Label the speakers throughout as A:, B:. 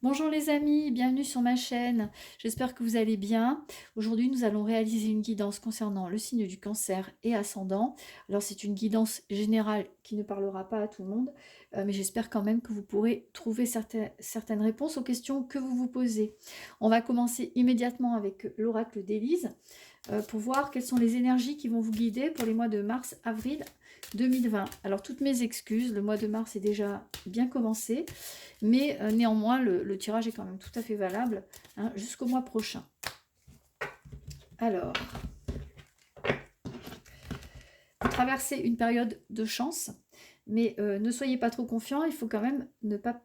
A: Bonjour les amis, bienvenue sur ma chaîne. J'espère que vous allez bien. Aujourd'hui, nous allons réaliser une guidance concernant le signe du cancer et ascendant. Alors, c'est une guidance générale qui ne parlera pas à tout le monde, mais j'espère quand même que vous pourrez trouver certaines réponses aux questions que vous vous posez. On va commencer immédiatement avec l'oracle d'Élise pour voir quelles sont les énergies qui vont vous guider pour les mois de mars-avril 2020. Alors, toutes mes excuses, le mois de mars est déjà bien commencé. Mais néanmoins, le tirage est quand même tout à fait valable hein, jusqu'au mois prochain. Alors, vous traversez une période de chance, mais ne soyez pas trop confiants, il faut quand même ne pas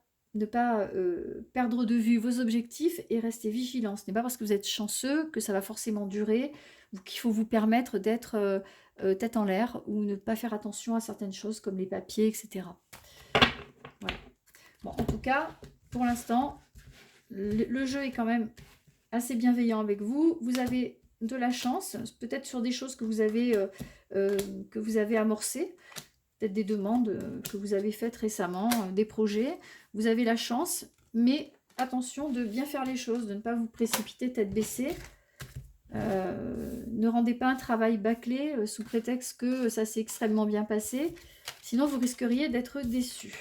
A: perdre de vue vos objectifs et rester vigilant. Ce n'est pas parce que vous êtes chanceux que ça va forcément durer, ou qu'il faut vous permettre d'être tête en l'air, ou ne pas faire attention à certaines choses comme les papiers, etc. Voilà. Bon, en tout cas, pour l'instant, le jeu est quand même assez bienveillant avec vous. Vous avez de la chance, peut-être sur des choses que vous avez amorcées, peut-être des demandes que vous avez faites récemment, des projets. Vous avez la chance, mais attention de bien faire les choses, de ne pas vous précipiter tête baissée. Ne rendez pas un travail bâclé sous prétexte que ça s'est extrêmement bien passé, sinon vous risqueriez d'être déçu.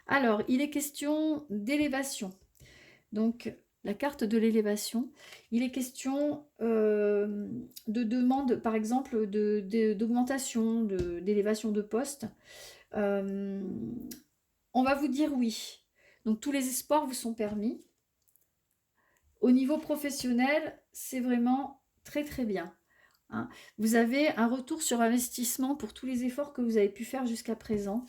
A: Alors, il est question d'élévation. Donc, la carte de l'élévation, il est question de demande, par exemple, d'augmentation, d'élévation de poste. On va vous dire oui. Donc, tous les espoirs vous sont permis. Au niveau professionnel, c'est vraiment très très bien. Hein. Vous avez un retour sur investissement pour tous les efforts que vous avez pu faire jusqu'à présent.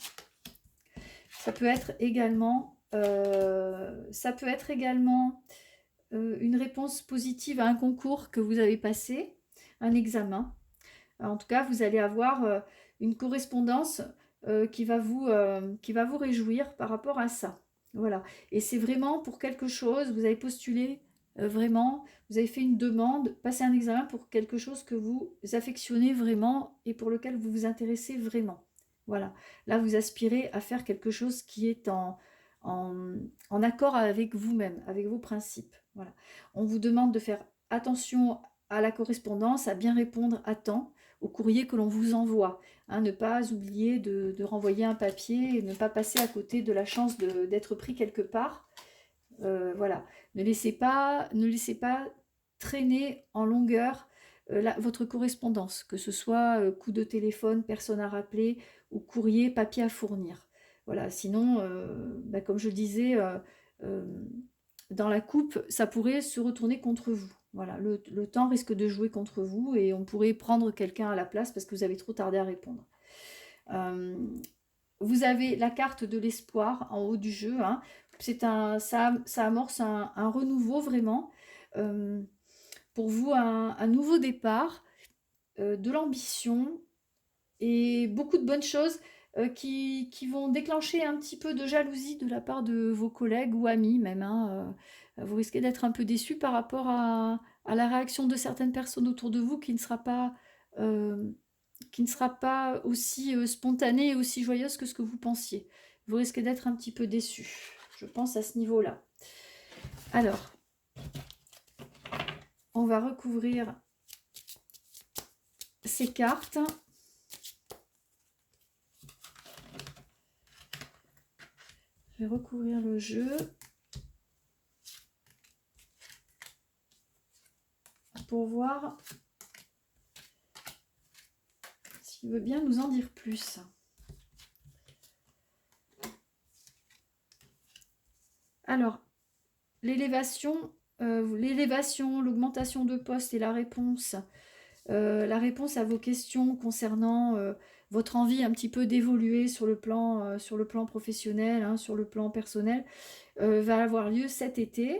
A: Ça peut être également une réponse positive à un concours que vous avez passé, un examen. En tout cas, vous allez avoir une correspondance qui va vous réjouir par rapport à ça. Voilà. Et c'est vraiment pour quelque chose, vous avez postulé vraiment, vous avez fait une demande, passé un examen pour quelque chose que vous affectionnez vraiment et pour lequel vous vous intéressez vraiment. Voilà. Là, vous aspirez à faire quelque chose qui est en accord avec vous-même, avec vos principes. Voilà. On vous demande de faire attention à la correspondance, à bien répondre à temps au courrier que l'on vous envoie. Hein, ne pas oublier de renvoyer un papier et ne pas passer à côté de la chance d'être pris quelque part. Voilà. Ne laissez pas traîner en longueur votre correspondance, que ce soit coup de téléphone, personne à rappeler, ou courrier, papier à fournir. Voilà, sinon, comme je disais, euh, dans la coupe, ça pourrait se retourner contre vous. Voilà, le temps risque de jouer contre vous et on pourrait prendre quelqu'un à la place parce que vous avez trop tardé à répondre. Vous avez la carte de l'espoir en haut du jeu. Hein. Ça amorce un renouveau vraiment. Pour vous, un nouveau départ, de l'ambition et beaucoup de bonnes choses qui vont déclencher un petit peu de jalousie de la part de vos collègues ou amis même. Hein. Vous risquez d'être un peu déçu par rapport à la réaction de certaines personnes autour de vous euh, qui ne sera pas aussi spontanée et aussi joyeuse que ce que vous pensiez. Vous risquez d'être un petit peu déçu, je pense, à ce niveau-là. Alors, on va recouvrir ces cartes. Je vais recouvrir le jeu pour voir s'il veut bien nous en dire plus. Alors, l'élévation, l'augmentation de poste et la réponse à vos questions concernant votre envie un petit peu d'évoluer sur le plan professionnel, hein, sur le plan personnel, va avoir lieu cet été.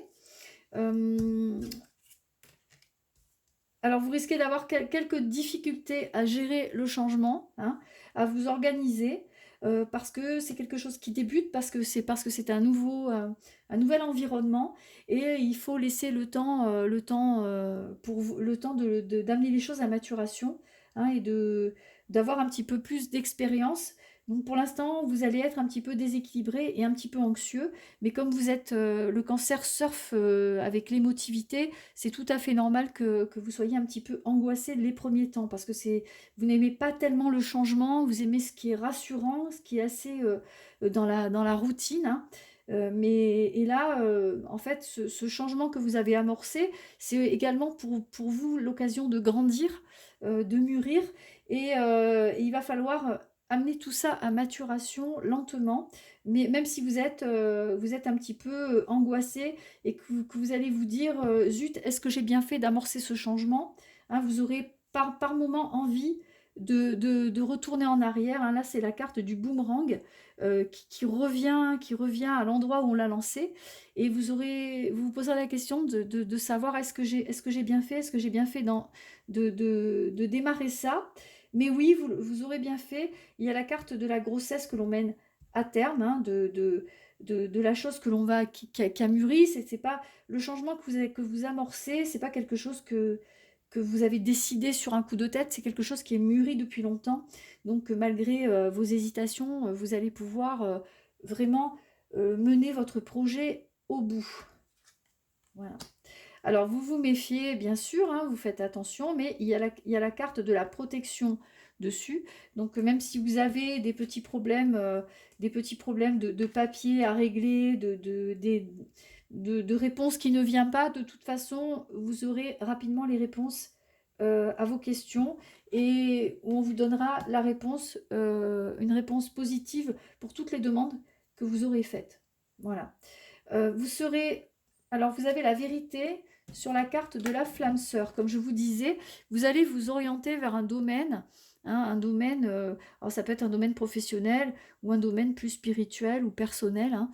A: Alors, vous risquez d'avoir quelques difficultés à gérer le changement, hein, à vous organiser, parce que c'est quelque chose qui débute, parce que c'est un nouvel environnement, et il faut laisser le temps pour vous, le temps d'amener les choses à maturation, hein, et d'avoir un petit peu plus d'expérience Donc pour l'instant, vous allez être un petit peu déséquilibré et un petit peu anxieux, mais comme vous êtes, le cancer surfe avec l'émotivité, c'est tout à fait normal que vous soyez un petit peu angoissé les premiers temps, parce que vous n'aimez pas tellement le changement, vous aimez ce qui est rassurant, ce qui est assez dans la routine, hein. Et là, en fait, ce changement que vous avez amorcé, c'est également pour vous l'occasion de grandir, de mûrir, et il va falloir amener tout ça à maturation lentement, mais même si vous êtes un petit peu angoissé et que vous allez vous dire zut, est-ce que j'ai bien fait d'amorcer ce changement, hein, vous aurez par moment envie de retourner en arrière, hein. Là, c'est la carte du boomerang qui revient à l'endroit où on l'a lancé, et vous vous poserez la question de savoir est-ce que j'ai bien fait, est-ce que j'ai bien fait de démarrer ça. Mais oui, vous aurez bien fait. Il y a la carte de la grossesse que l'on mène à terme, hein, de la chose que l'on va qui a mûri. C'est pas le changement que vous amorcez, c'est pas quelque chose que vous avez décidé sur un coup de tête, c'est quelque chose qui est mûri depuis longtemps. Donc malgré vos hésitations, vous allez pouvoir vraiment mener votre projet au bout. Voilà. Alors, vous vous méfiez, bien sûr, hein, vous faites attention, mais il y a la carte de la protection dessus. Donc, même si vous avez des petits problèmes de papier à régler, de réponses qui ne viennent pas, de toute façon, vous aurez rapidement les réponses à vos questions, et on vous donnera la réponse, une réponse positive pour toutes les demandes que vous aurez faites. Voilà. Vous serez... Alors, vous avez la vérité sur la carte de la flamme sœur. Comme je vous disais, vous allez vous orienter vers un domaine, hein, alors ça peut être un domaine professionnel ou un domaine plus spirituel ou personnel, hein.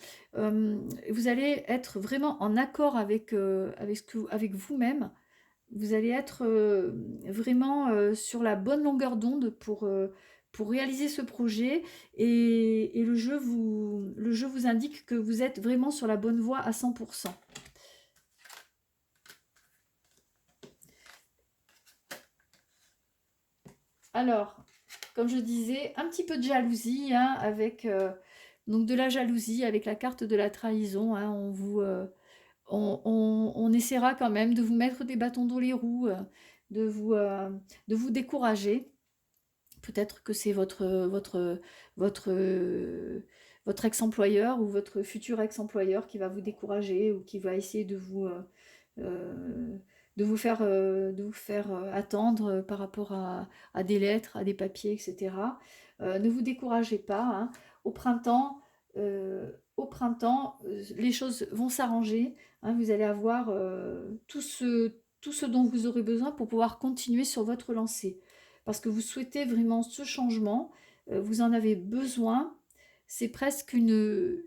A: Vous allez être vraiment en accord avec vous-même. Vous allez être vraiment sur la bonne longueur d'onde pour réaliser ce projet, et le jeu vous indique que vous êtes vraiment sur la bonne voie à 100%. Alors, comme je disais, un petit peu de jalousie, hein, avec donc de la jalousie avec la carte de la trahison, hein. On essaiera quand même de vous mettre des bâtons dans les roues, de vous décourager. Peut-être que c'est votre, votre ex-employeur ou votre futur ex-employeur qui va vous décourager, ou qui va essayer euh, de vous faire attendre par rapport à des lettres, à des papiers, etc. Ne vous découragez pas, hein. Au printemps, les choses vont s'arranger, hein. Vous allez avoir tout ce dont vous aurez besoin pour pouvoir continuer sur votre lancée. Parce que vous souhaitez vraiment ce changement, vous en avez besoin. C'est presque une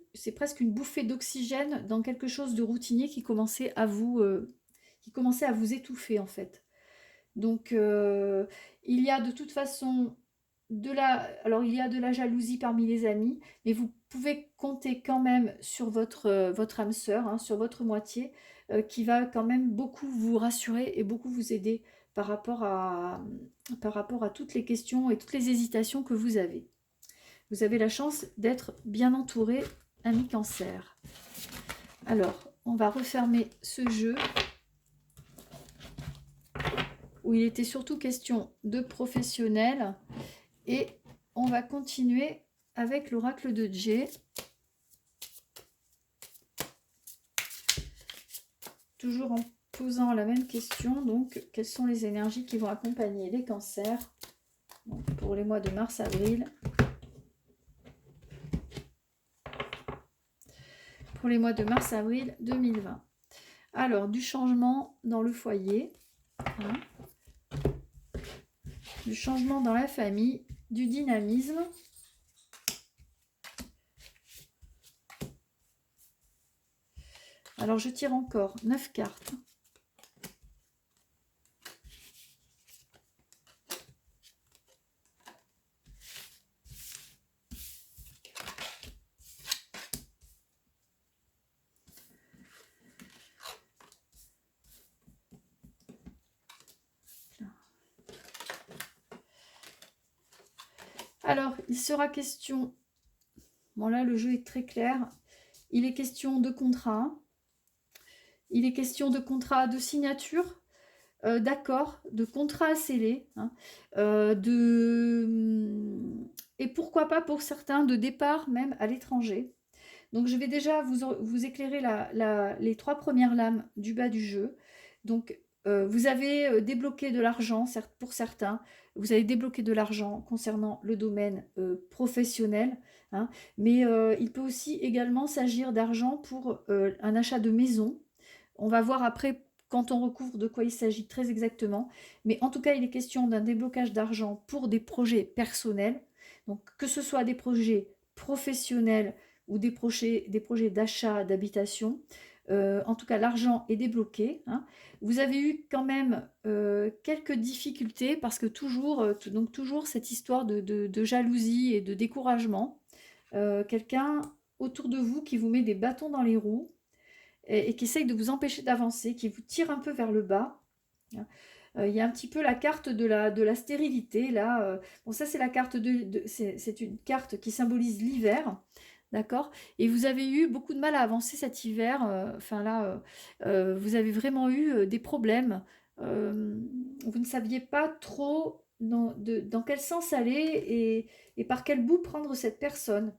A: bouffée d'oxygène dans quelque chose de routinier qui commençait à vous étouffer, en fait. Donc, il y a de toute façon alors il y a de la jalousie parmi les amis, mais vous pouvez compter quand même sur votre âme sœur, hein, sur votre moitié, qui va quand même beaucoup vous rassurer et beaucoup vous aider par rapport à toutes les questions et toutes les hésitations que vous avez. Vous avez la chance d'être bien entouré, ami Cancer. Alors, on va refermer ce jeu où il était surtout question de professionnels, et on va continuer avec l'oracle de Jay. Toujours en posant la même question, donc quelles sont les énergies qui vont accompagner les cancers donc, pour les mois de mars-avril. Pour les mois de mars-avril 2020. Alors, du changement dans le foyer, hein, du changement dans la famille, du dynamisme, alors je tire encore 9 cartes. Alors, il sera question, bon là le jeu est très clair, il est question de contrat, il est question de contrat de signature, d'accord, de contrat à sceller, hein, et pourquoi pas pour certains de départ même à l'étranger. Donc je vais déjà vous éclairer les 3 premières lames du bas du jeu. Donc vous avez débloqué de l'argent, certes pour certains, vous avez débloqué de l'argent concernant le domaine professionnel, hein, mais il peut aussi également s'agir d'argent pour un achat de maison. On va voir après quand on recouvre de quoi il s'agit très exactement, mais en tout cas il est question d'un déblocage d'argent pour des projets personnels, donc que ce soit des projets professionnels ou des projets d'achat d'habitation. En tout cas, l'argent est débloqué, hein. Vous avez eu quand même quelques difficultés parce que toujours cette histoire de jalousie et de découragement. Quelqu'un autour de vous qui vous met des bâtons dans les roues et qui essaye de vous empêcher d'avancer, qui vous tire un peu vers le bas, hein. Il y a un petit peu la carte de la stérilité là. Bon, ça c'est la carte c'est une carte qui symbolise l'hiver. D'accord. Et vous avez eu beaucoup de mal à avancer cet hiver. Enfin là, vous avez vraiment eu des problèmes. Vous ne saviez pas trop dans quel sens aller et par quel bout prendre cette personne,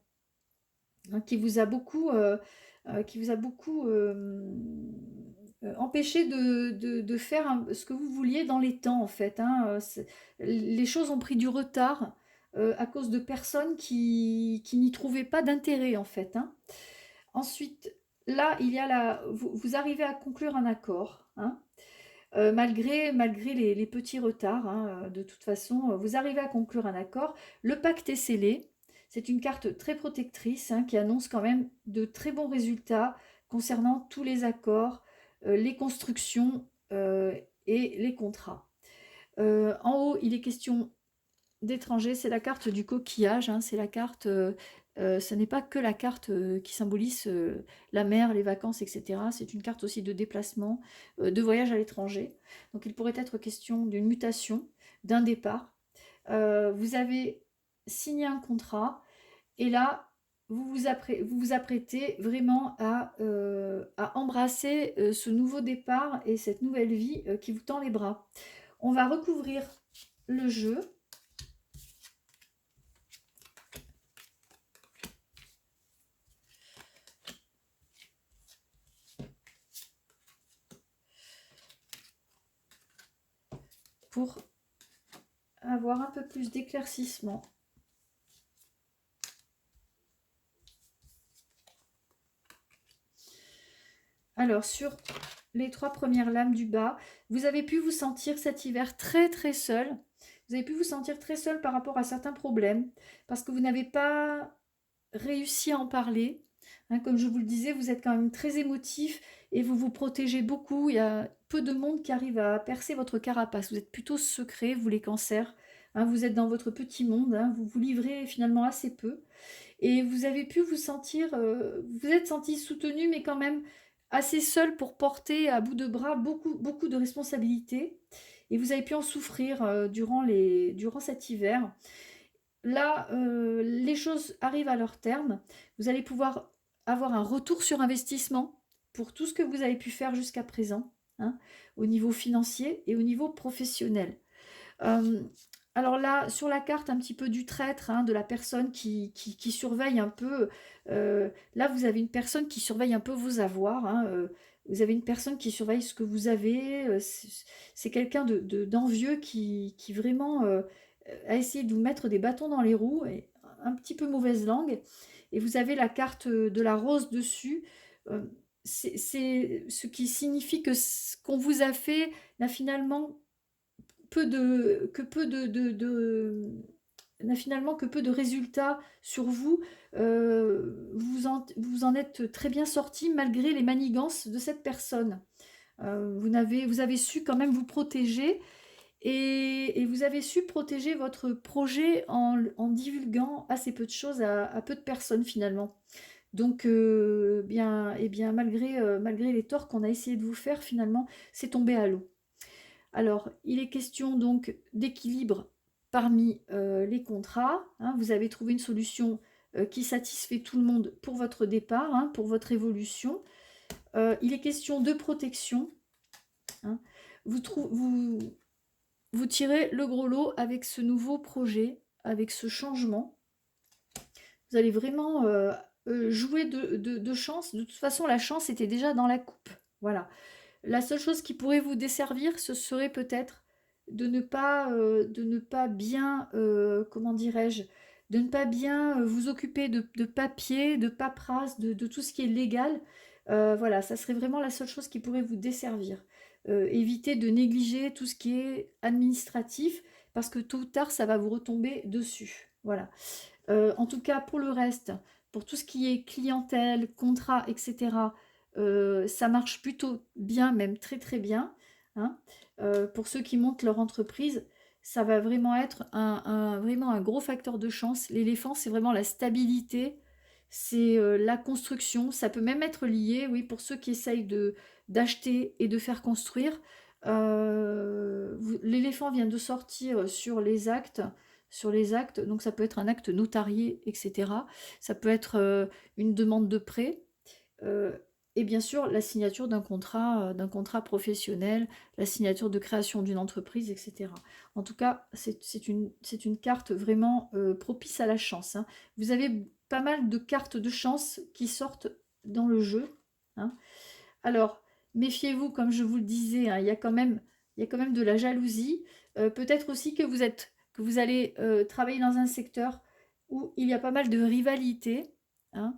A: hein, qui vous a beaucoup empêché de faire ce que vous vouliez dans les temps, en fait, hein. Les choses ont pris du retard à cause de personnes qui n'y trouvaient pas d'intérêt, en fait, hein. Ensuite, là, vous arrivez à conclure un accord, hein, malgré les petits retards, hein, de toute façon, vous arrivez à conclure un accord. Le pacte est scellé. C'est une carte très protectrice, hein, qui annonce quand même de très bons résultats concernant tous les accords, les constructions et les contrats. En haut, il est question d'étrangers, c'est la carte du coquillage, hein, c'est la carte, ce n'est pas que la carte qui symbolise la mer, les vacances, etc. C'est une carte aussi de déplacement, de voyage à l'étranger. Donc il pourrait être question d'une mutation, d'un départ. Vous avez signé un contrat et là, vous vous apprêtez vraiment à embrasser ce nouveau départ et cette nouvelle vie qui vous tend les bras. On va recouvrir le jeu. Pour avoir un peu plus d'éclaircissement. Alors, sur les 3 premières lames du bas, vous avez pu vous sentir cet hiver très très seul. Vous avez pu vous sentir très seul par rapport à certains problèmes, parce que vous n'avez pas réussi à en parler. Hein, comme je vous le disais, vous êtes quand même très émotif et vous vous protégez beaucoup. Il y a peu de monde qui arrive à percer votre carapace. Vous êtes plutôt secret, vous les cancers. Hein, vous êtes dans votre petit monde, hein, vous vous livrez finalement assez peu. Et vous avez pu vous sentir, vous êtes senti soutenu, mais quand même assez seul pour porter à bout de bras beaucoup de responsabilités. Et vous avez pu en souffrir durant cet hiver. Là, les choses arrivent à leur terme. Vous allez pouvoir avoir un retour sur investissement pour tout ce que vous avez pu faire jusqu'à présent, hein, au niveau financier et au niveau professionnel. Euh, alors là, sur la carte un petit peu du traître, hein, de la personne qui surveille un peu, là vous avez une personne qui surveille un peu vos avoirs, hein, vous avez une personne qui surveille ce que vous avez, c'est quelqu'un d'envieux qui vraiment a essayé de vous mettre des bâtons dans les roues, et un petit peu mauvaise langue, et vous avez la carte de la rose dessus. euh, c'est ce qui signifie que ce qu'on vous a fait n'a finalement n'a finalement que peu de résultats sur vous. Vous en êtes très bien sorti malgré les manigances de cette personne. Vous avez su quand même vous protéger et vous avez su protéger votre projet en divulguant assez peu de choses à peu de personnes finalement. Donc, malgré les torts qu'on a essayé de vous faire, finalement, c'est tombé à l'eau. Alors, il est question donc d'équilibre parmi les contrats, hein, vous avez trouvé une solution qui satisfait tout le monde pour votre départ, hein, pour votre évolution. Il est question de protection. Hein. Vous tirez le gros lot avec ce nouveau projet, avec ce changement. Vous allez vraiment jouer de chance. De toute façon, la chance était déjà dans la coupe. Voilà. La seule chose qui pourrait vous desservir, ce serait peut-être de ne pas bien, comment dirais-je, de ne pas bien vous occuper de papier, de paperasse, de tout ce qui est légal. Voilà, ça serait vraiment la seule chose qui pourrait vous desservir. Évitez de négliger tout ce qui est administratif, parce que tôt ou tard, ça va vous retomber dessus. Voilà. En tout cas, pour le reste, pour tout ce qui est clientèle, contrat, etc., ça marche plutôt bien, même très très bien. Hein. Pour ceux qui montent leur entreprise, ça va vraiment être vraiment un gros facteur de chance. L'éléphant, c'est vraiment la stabilité, c'est la construction. Ça peut même être lié, oui, pour ceux qui essayent d'acheter et de faire construire. L'éléphant vient de sortir sur les actes, donc ça peut être un acte notarié, etc. Ça peut être une demande de prêt, et bien sûr la signature d'un contrat professionnel, la signature de création d'une entreprise, etc. En tout cas, c'est une carte vraiment propice à la chance. Hein. Vous avez pas mal de cartes de chance qui sortent dans le jeu. Hein. Alors, méfiez-vous, comme je vous le disais, hein, il y a quand même de la jalousie. Peut-être aussi que vous allez travailler dans un secteur où il y a pas mal de rivalité, hein,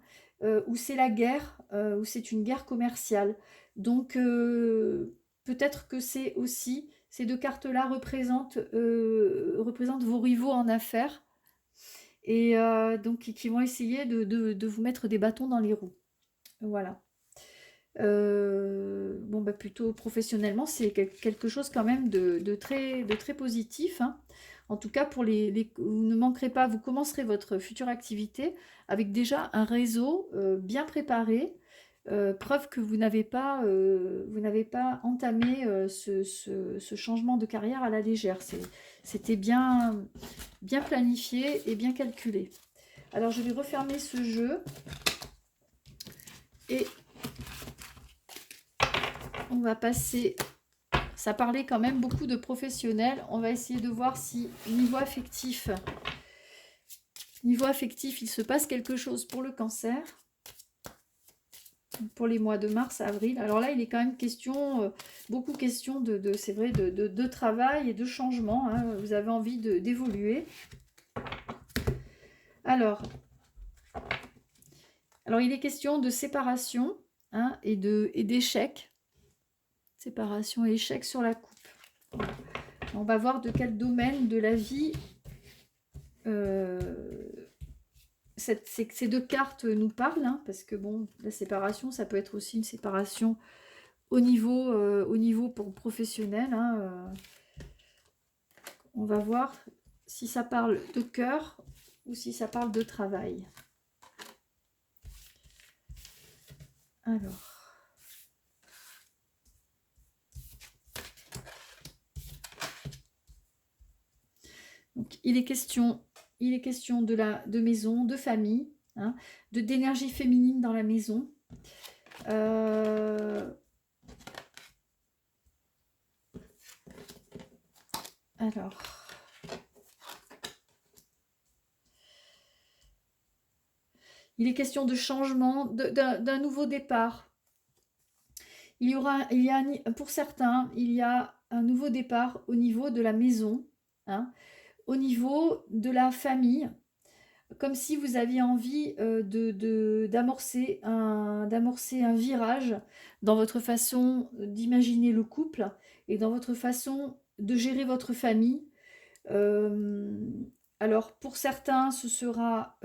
A: où c'est la guerre, où c'est une guerre commerciale. Donc, peut-être que c'est aussi, ces deux cartes-là représentent vos rivaux en affaires, et donc qui vont essayer de vous mettre des bâtons dans les roues. Voilà. Bon, bah, plutôt professionnellement, c'est quelque chose quand même de très positif. Hein. En tout cas, vous ne manquerez pas, vous commencerez votre future activité avec déjà un réseau bien préparé, preuve que vous n'avez pas entamé ce changement de carrière à la légère. C'était bien planifié et bien calculé. Alors, je vais refermer ce jeu et on va passer, ça parlait quand même beaucoup de professionnels, on va essayer de voir si niveau affectif, il se passe quelque chose pour le cancer, pour les mois de mars, avril. Alors là, il est quand même question, beaucoup question c'est vrai, de travail et de changement. Hein. Vous avez envie d'évoluer. Alors, il est question de séparation, hein, et d'échec. Séparation et échec sur la coupe. On va voir de quel domaine de la vie ces deux cartes nous parlent, hein, parce que bon, la séparation, ça peut être aussi une séparation au niveau pour professionnel. Hein, on va voir si ça parle de cœur ou si ça parle de travail. Alors. Donc, il est question de maison, de famille, hein, d'énergie féminine dans la maison. Alors, il est question de changement, d'un nouveau départ. Pour certains, il y a un nouveau départ au niveau de la maison, hein, au niveau de la famille, comme si vous aviez envie d'amorcer un virage dans votre façon d'imaginer le couple et dans votre façon de gérer votre famille. Alors pour certains, ce sera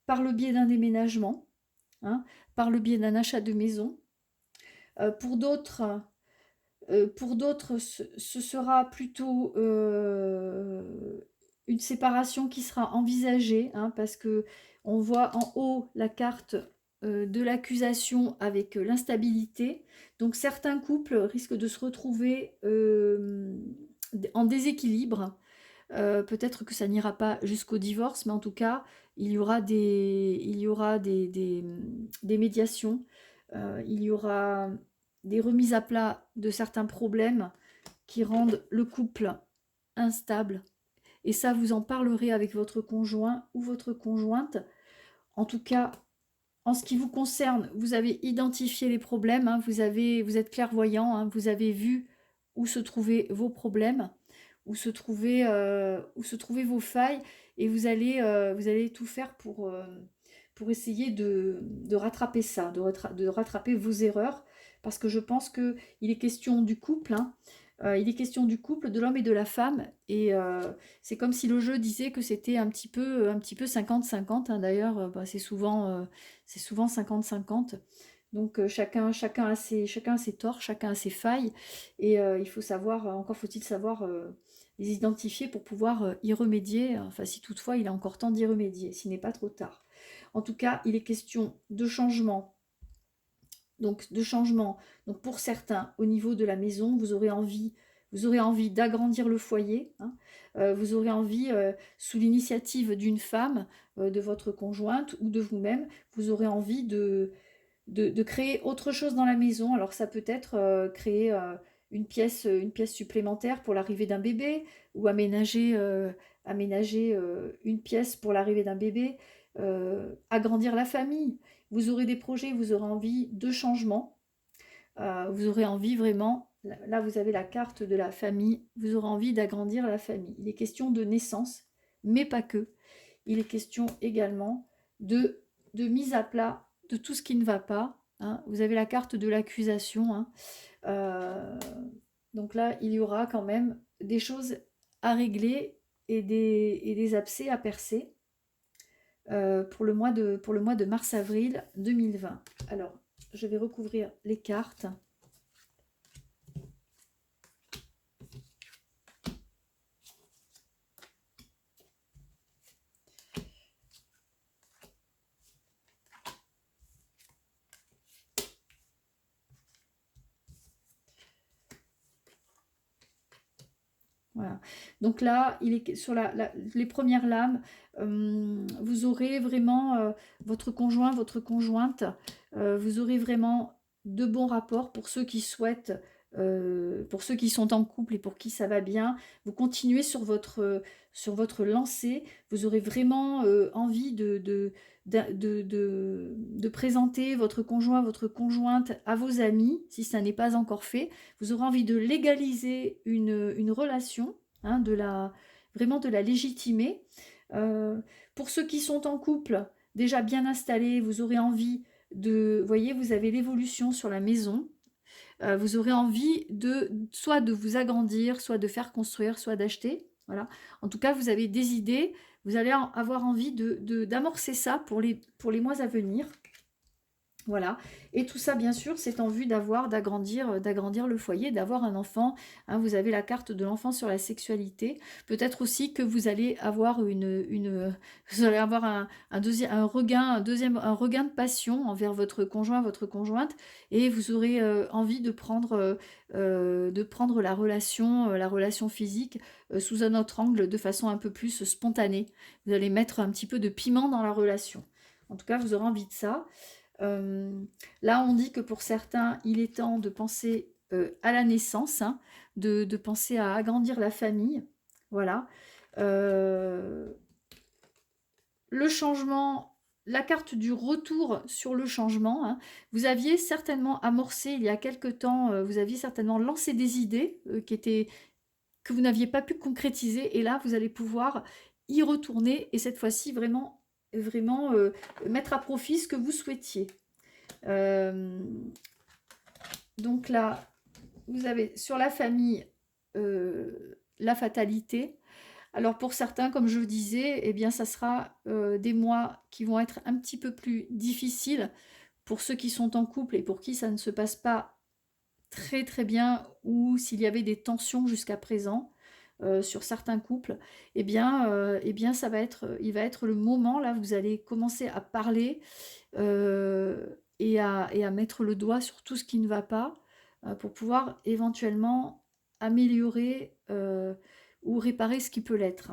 A: par le biais d'un déménagement, hein, par le biais d'un achat de maison. Pour d'autres, ce sera plutôt une séparation qui sera envisagée, hein, parce que on voit en haut la carte de l'accusation avec l'instabilité. Donc certains couples risquent de se retrouver en déséquilibre. Peut-être que ça n'ira pas jusqu'au divorce, mais en tout cas, il y aura des médiations, il y aura des remises à plat de certains problèmes qui rendent le couple instable. Et ça, vous en parlerez avec votre conjoint ou votre conjointe. En tout cas, en ce qui vous concerne, vous avez identifié les problèmes, hein, vous êtes clairvoyant, hein, vous avez vu où se trouvaient vos problèmes, où se trouvaient vos failles, et vous allez tout faire pour essayer de rattraper ça, de rattraper vos erreurs, parce que je pense qu'il est question du couple, hein, il est question du couple, de l'homme et de la femme, et c'est comme si le jeu disait que c'était un petit peu 50-50, hein, d'ailleurs, bah, c'est souvent 50-50. Donc chacun a ses torts, chacun a ses failles, et il faut savoir, encore faut-il savoir les identifier pour pouvoir y remédier, enfin si toutefois il est encore temps d'y remédier, s'il n'est pas trop tard. En tout cas, il est question de changement. Donc pour certains, au niveau de la maison, vous aurez envie d'agrandir le foyer, hein. Vous aurez envie, sous l'initiative d'une femme, de votre conjointe ou de vous-même, vous aurez envie de créer autre chose dans la maison. Alors ça peut être créer une pièce supplémentaire pour l'arrivée d'un bébé, ou aménager une pièce pour l'arrivée d'un bébé, agrandir la famille. Vous aurez des projets, vous aurez envie de changement, vous aurez envie vraiment, là vous avez la carte de la famille, vous aurez envie d'agrandir la famille. Il est question de naissance, mais pas que. Il est question également de mise à plat de tout ce qui ne va pas, hein. Vous avez la carte de l'accusation, hein. Donc là, il y aura quand même des choses à régler et des abcès à percer pour le mois de mars-avril 2020. Alors, je vais recouvrir les cartes. Voilà. Donc là, il est sur les premières lames, vous aurez vraiment votre conjoint, votre conjointe, vous aurez vraiment de bons rapports pour ceux qui souhaitent, pour ceux qui sont en couple et pour qui ça va bien. Vous continuez sur votre lancée, vous aurez vraiment envie de présenter votre conjoint, votre conjointe à vos amis, si ça n'est pas encore fait. Vous aurez envie de légaliser une relation, hein, vraiment de la légitimer. Pour ceux qui sont en couple, déjà bien installés, vous aurez envie vous voyez, vous avez l'évolution sur la maison. Vous aurez envie soit de vous agrandir, soit de faire construire, soit d'acheter. Voilà. En tout cas, vous avez des idées, vous allez avoir envie d'amorcer ça pour les mois à venir. Voilà, et tout ça bien sûr c'est en vue d'agrandir le foyer, d'avoir un enfant, hein. Vous avez la carte de l'enfant sur la sexualité, peut-être aussi que vous allez avoir vous allez avoir un regain de passion envers votre conjoint, votre conjointe, et vous aurez envie de prendre la relation physique sous un autre angle, de façon un peu plus spontanée. Vous allez mettre un petit peu de piment dans la relation. En tout cas, vous aurez envie de ça. Là, on dit que pour certains, il est temps de penser à la naissance, hein, de penser à agrandir la famille. Voilà. Le changement, la carte du retour sur le changement, hein. Vous aviez certainement amorcé il y a quelque temps, vous aviez certainement lancé des idées que vous n'aviez pas pu concrétiser, et là, vous allez pouvoir y retourner, et cette fois-ci, vraiment mettre à profit ce que vous souhaitiez. Donc là, vous avez sur la famille la fatalité. Alors pour certains, comme je vous disais, eh bien ça sera des mois qui vont être un petit peu plus difficiles pour ceux qui sont en couple et pour qui ça ne se passe pas très très bien, ou s'il y avait des tensions jusqu'à présent. Sur certains couples, eh bien il va être le moment, là, vous allez commencer à parler et à mettre le doigt sur tout ce qui ne va pas, pour pouvoir éventuellement améliorer ou réparer ce qui peut l'être.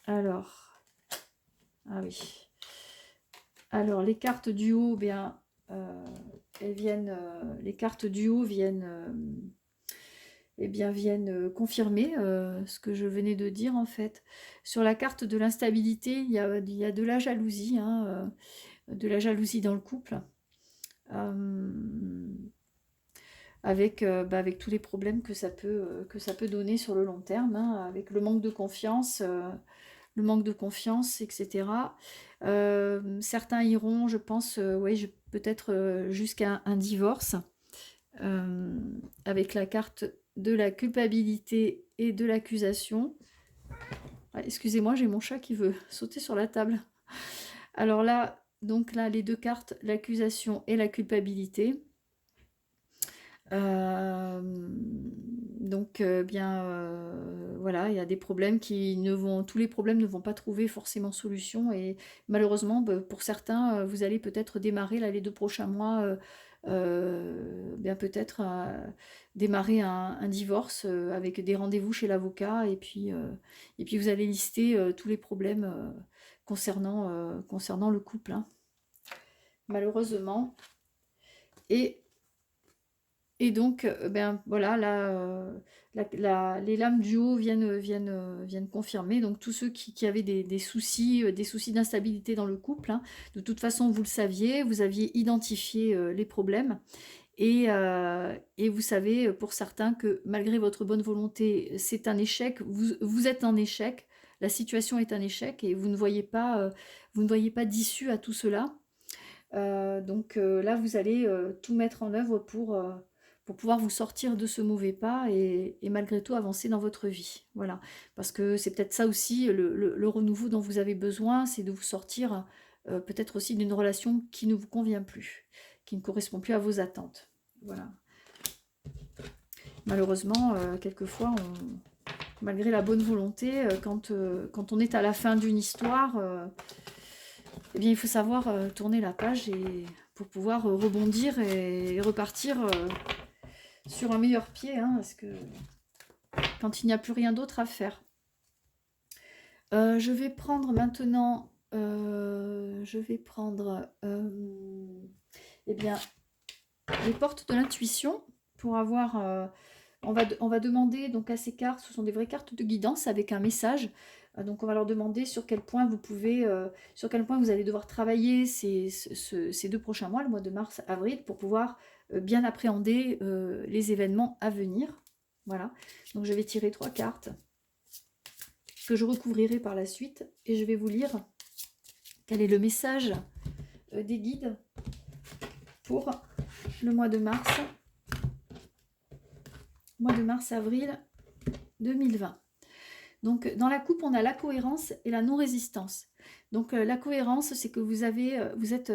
A: Alors, ah oui. Alors, les cartes du haut, bien, elles viennent, les cartes du haut viennent, eh bien, viennent confirmer ce que je venais de dire en fait. Sur la carte de l'instabilité, il y a de la jalousie, hein, de la jalousie dans le couple. Avec tous les problèmes que ça peut donner sur le long terme, hein, avec le manque de confiance, etc. Certains iront, je pense, ouais, peut-être jusqu'à un divorce, avec la carte de la culpabilité et de l'accusation. Ah, excusez-moi, j'ai mon chat qui veut sauter sur la table. Alors là, donc là, les deux cartes, l'accusation et la culpabilité. Voilà, il y a des problèmes tous les problèmes ne vont pas trouver forcément solution, et malheureusement, pour certains, vous allez peut-être démarrer là les 2 prochains mois, bien peut-être démarrer un divorce avec des rendez-vous chez l'avocat, et puis vous allez lister tous les problèmes concernant le couple, hein, malheureusement. Et donc, ben voilà, là, les lames du haut viennent confirmer. Donc, tous ceux qui avaient des soucis d'instabilité dans le couple, hein, de toute façon, vous le saviez, vous aviez identifié les problèmes. Et vous savez, pour certains, que malgré votre bonne volonté, c'est un échec, vous êtes un échec, la situation est un échec, et vous ne voyez pas d'issue à tout cela. Donc là, vous allez tout mettre en œuvre pour pouvoir vous sortir de ce mauvais pas, et malgré tout avancer dans votre vie. Voilà, parce que c'est peut-être ça aussi le renouveau dont vous avez besoin, c'est de vous sortir peut-être aussi d'une relation qui ne vous convient plus, qui ne correspond plus à vos attentes. Voilà. Malheureusement, quelquefois, malgré la bonne volonté, quand on est à la fin d'une histoire, eh bien, il faut savoir tourner la page pour pouvoir rebondir et repartir sur un meilleur pied, hein, parce que quand il n'y a plus rien d'autre à faire. Je vais prendre maintenant, eh bien, les portes de l'intuition pour avoir... on va demander donc à ces cartes, ce sont des vraies cartes de guidance avec un message. Donc on va leur demander sur quel point sur quel point vous allez devoir travailler ces 2 prochains mois, le mois de mars, avril, pour pouvoir bien appréhender les événements à venir. Voilà, donc je vais tirer 3 cartes que je recouvrirai par la suite, et je vais vous lire quel est le message des guides pour le mois de mars-avril 2020. Donc, dans la coupe, on a la cohérence et la non-résistance. Donc, la cohérence, c'est que vous êtes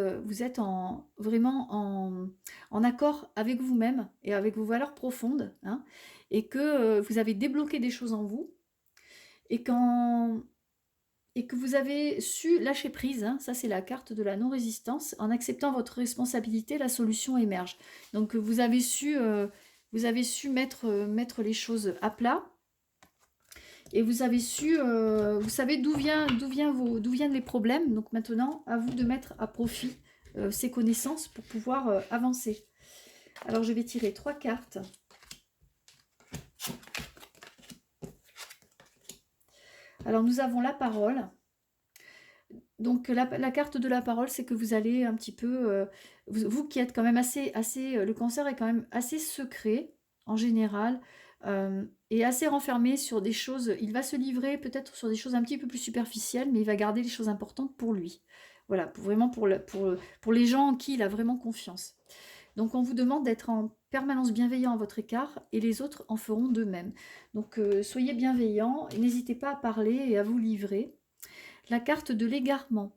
A: vraiment en accord avec vous-même et avec vos valeurs profondes, hein, et que vous avez débloqué des choses en vous, et que vous avez su lâcher prise, hein, ça c'est la carte de la non-résistance. En acceptant votre responsabilité, la solution émerge. Donc, vous avez su mettre les choses à plat. Et vous avez vous savez d'où viennent les problèmes. Donc maintenant, à vous de mettre à profit ces connaissances pour pouvoir avancer. Alors je vais tirer 3 cartes. Alors nous avons la parole. Donc la carte de la parole, c'est que vous allez un petit peu... vous qui êtes quand même assez... le cancer est quand même assez secret en général. Et assez renfermé sur des choses, il va se livrer peut-être sur des choses un petit peu plus superficielles, mais il va garder les choses importantes pour lui. Voilà, vraiment pour les gens en qui il a vraiment confiance. Donc on vous demande d'être en permanence bienveillant à votre égard, et les autres en feront de même. Donc soyez bienveillants et n'hésitez pas à parler et à vous livrer. La carte de l'égarement.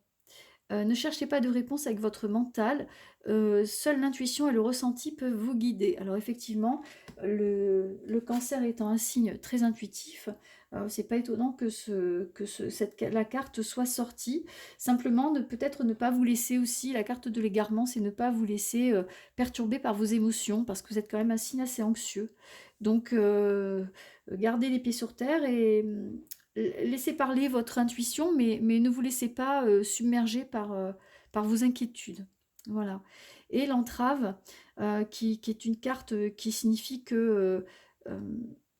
A: Ne cherchez pas de réponse avec votre mental, seule l'intuition et le ressenti peuvent vous guider. Alors effectivement, le cancer étant un signe très intuitif, C'est pas étonnant que, la carte soit sortie. Simplement, peut-être ne pas vous laisser aussi, la carte de l'égarement, c'est ne pas vous laisser perturber par vos émotions, parce que vous êtes quand même un signe assez anxieux. Donc, gardez les pieds sur terre et laissez parler votre intuition, mais ne vous laissez pas submerger par vos inquiétudes. Voilà. Et l'entrave, qui est une carte qui signifie que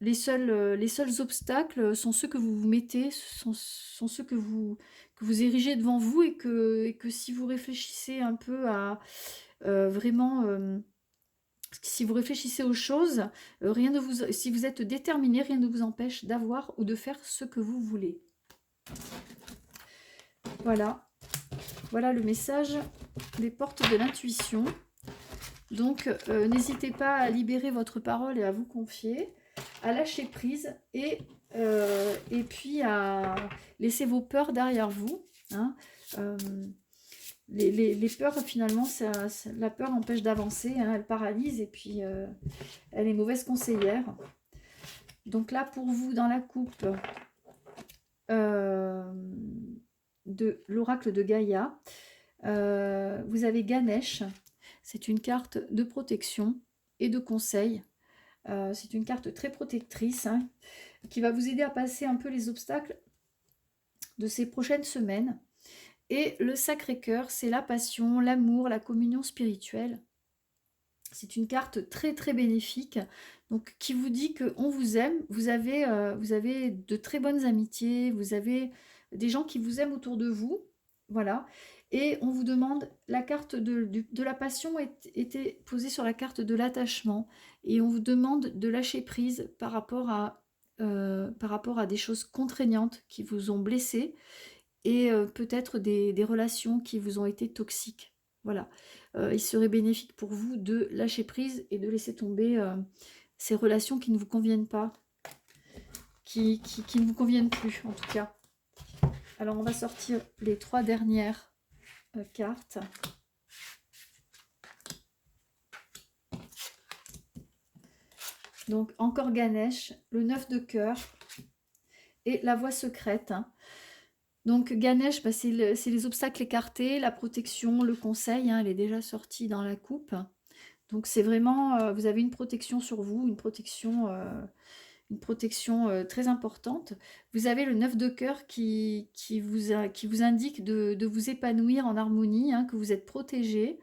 A: les seuls obstacles sont ceux que vous vous mettez, sont ceux que vous érigez devant vous, et que si vous réfléchissez un peu à vraiment, si vous réfléchissez aux choses, si vous êtes déterminé, rien ne vous empêche d'avoir ou de faire ce que vous voulez. Voilà. Voilà le message des portes de l'intuition. Donc, n'hésitez pas à libérer votre parole et à vous confier, à lâcher prise et puis à laisser vos peurs derrière vous. Hein. Les peurs, finalement, la peur empêche d'avancer, hein, elle paralyse et puis elle est mauvaise conseillère. Donc là, pour vous, dans la coupe de l'oracle de Gaïa, vous avez Ganesh. C'est une carte de protection et de conseil. C'est une carte très protectrice, hein, qui va vous aider à passer un peu les obstacles de ces prochaines semaines. Et le Sacré-Cœur, c'est la passion, l'amour, la communion spirituelle. C'est une carte très très bénéfique, donc qui vous dit qu'on vous aime, vous avez de très bonnes amitiés, vous avez des gens qui vous aiment autour de vous, voilà. Et on vous demande, la carte de la passion était posée sur la carte de l'attachement, et on vous demande de lâcher prise par rapport à des choses contraignantes qui vous ont blessé, et peut-être des relations qui vous ont été toxiques. Voilà. Il serait bénéfique pour vous de lâcher prise et de laisser tomber ces relations qui ne vous conviennent pas, qui ne vous conviennent plus en tout cas. Alors on va sortir les 3 dernières cartes. Donc encore Ganesh, le 9 de cœur et la voie secrète. Hein. Donc Ganesh, bah, c'est les obstacles écartés, la protection, le conseil, hein, elle est déjà sortie dans la coupe. Donc c'est vraiment, vous avez une protection sur vous, une protection très importante. Vous avez le 9 de cœur qui vous indique de vous épanouir en harmonie, hein, que vous êtes protégé,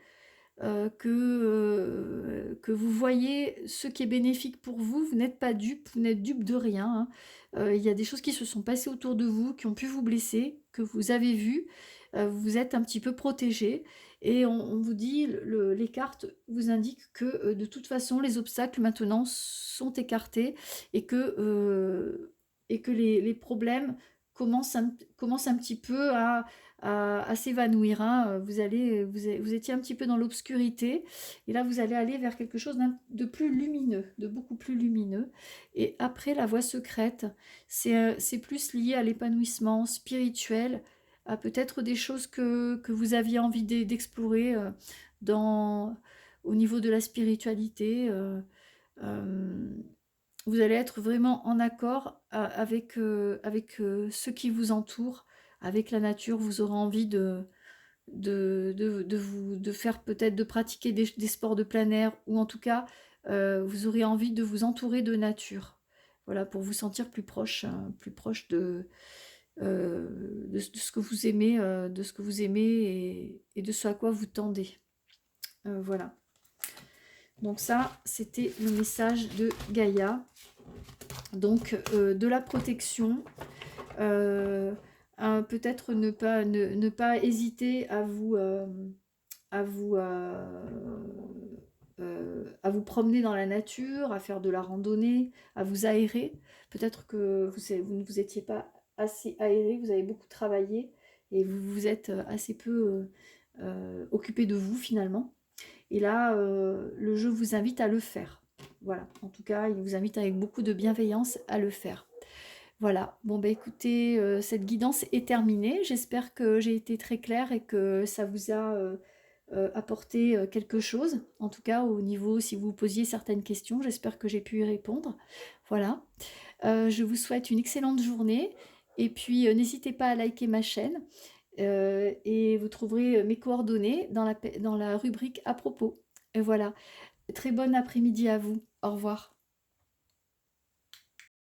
A: que vous voyez ce qui est bénéfique pour vous, vous n'êtes pas dupe, vous n'êtes dupe de rien. Hein. Il y a des choses qui se sont passées autour de vous, qui ont pu vous blesser, que vous avez vues, vous êtes un petit peu protégé, et on vous dit, les cartes vous indiquent que de toute façon les obstacles maintenant sont écartés, et que les problèmes commencent un petit peu à s'évanouir. Hein. Vous étiez un petit peu dans l'obscurité, et là vous allez aller vers quelque chose de plus lumineux, de beaucoup plus lumineux. Et après, la voie secrète, c'est plus lié à l'épanouissement spirituel, à peut-être des choses que vous aviez envie d'explorer au niveau de la spiritualité. Vous allez être vraiment en accord avec ceux qui vous entourent, avec la nature. Vous aurez envie de faire peut-être, de pratiquer des sports de plein air, ou en tout cas, vous aurez envie de vous entourer de nature. Voilà, pour vous sentir plus proche de ce que vous aimez, et de ce à quoi vous tendez. Voilà. Donc ça, c'était le message de Gaïa. Donc de la protection, peut-être ne pas hésiter à vous promener dans la nature, à faire de la randonnée, à vous aérer. Peut-être que vous ne vous étiez pas assez aéré, vous avez beaucoup travaillé et vous vous êtes assez peu occupé de vous finalement. Et là, le jeu vous invite à le faire. Voilà, en tout cas, il vous invite avec beaucoup de bienveillance à le faire. Voilà, bon bah écoutez, cette guidance est terminée. J'espère que j'ai été très claire et que ça vous a apporté quelque chose. En tout cas, au niveau, si vous posiez certaines questions, j'espère que j'ai pu y répondre. Voilà. Je vous souhaite une excellente journée et puis, n'hésitez pas à liker ma chaîne, et vous trouverez, mes coordonnées dans la rubrique «À propos». Et voilà. Très bon après-midi à vous. Au revoir.